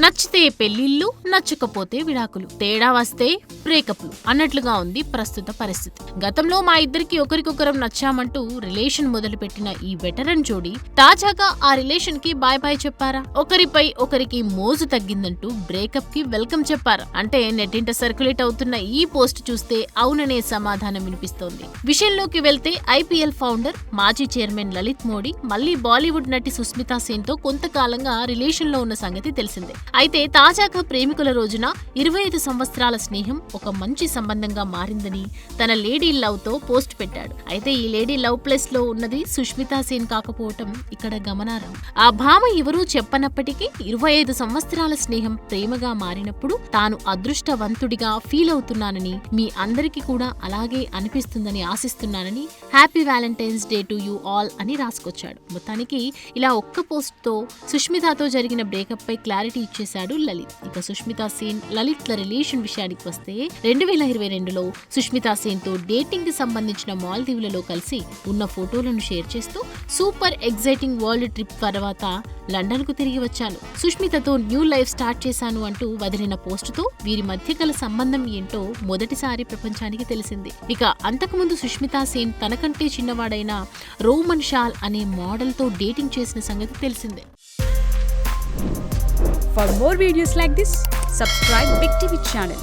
నచ్చితే పెళ్లిళ్ళు, నచ్చకపోతే విడాకులు, తేడా వస్తే బ్రేకప్లు అన్నట్లుగా ఉంది ప్రస్తుత పరిస్థితి. గతంలో మా ఇద్దరికి ఒకరికొకరం నచ్చామంటూ రిలేషన్ మొదలుపెట్టిన ఈ వెటరన్ జోడీ తాజాగా ఆ రిలేషన్ కి బాయ్ బాయ్ చెప్పారా? ఒకరిపై ఒకరికి మోజు తగ్గిందంటూ బ్రేకప్ కి వెల్కమ్ చెప్పారా? అంటే నెట్టింట సర్క్యులేట్ అవుతున్న ఈ పోస్ట్ చూస్తే అవుననే సమాధానం వినిపిస్తోంది. విషయంలోకి వెళ్తే ఐపీఎల్ ఫౌండర్, మాజీ చైర్మన్ లలిత్ మోడీ మళ్లీ బాలీవుడ్ నటి సుస్మితా సేన్ తో కొంతకాలంగా రిలేషన్ లో ఉన్న సంగతి తెలిసిందే. అయితే తాజాగా ప్రేమికుల రోజున 25 సంవత్సరాల స్నేహం ఒక మంచి సంబంధంగా మారిందని తన లేడీ లవ్ తో పోస్ట్ పెట్టాడు. అయితే ఈ లేడీ లవ్ ప్లస్ లో ఉన్నది సుష్మితా సేన్ కాకపోవటం ఇక్కడ గమనార్హం. ఆ భామ ఎవరూ చెప్పనప్పటికీ 25 సంవత్సరాల స్నేహం ప్రేమగా మారినప్పుడు తాను అదృష్టవంతుడిగా ఫీల్ అవుతున్నానని, మీ అందరికీ కూడా అలాగే అనిపిస్తుందని ఆశిస్తున్నానని, happy Valentine's day to you all అని రాసుకొచ్చాడు. మొత్తానికి ఇలా ఒక్క పోస్ట్ తో సుష్మితాతో జరిగిన బ్రేకప్ పై క్లారిటీ ఇచ్చేశాడు లలిత్. ఇక సుష్మితా సేన్, లలిత్ల రిలేషన్ విషయానికి వస్తే 2022లో సుష్మితా సేన్ తో డేటింగ్ కి సంబంధించిన మాల్దీవులలో కలిసి ఉన్న ఫోటోలను షేర్ చేస్తూ సూపర్ ఎగ్జైటింగ్ వరల్డ్ ట్రిప్ తర్వాత లండన్ కు తిరిగి వచ్చాను, సుష్మితతో న్యూ లైఫ్ స్టార్ట్ చేశాను అంటూ వదిలిన పోస్టుతో వీరి మధ్య గల సంబంధం ఏంటో మొదటిసారి ప్రపంచానికి తెలిసింది. ఇక అంతకుముందు సుష్మితా సేన్ తనకంటే చిన్నవాడైన రోమన్ షాల్ అనే మోడల్ తో డేటింగ్ చేసిన సంగతి తెలిసిందే. For more videos like this, subscribe Big TV channel.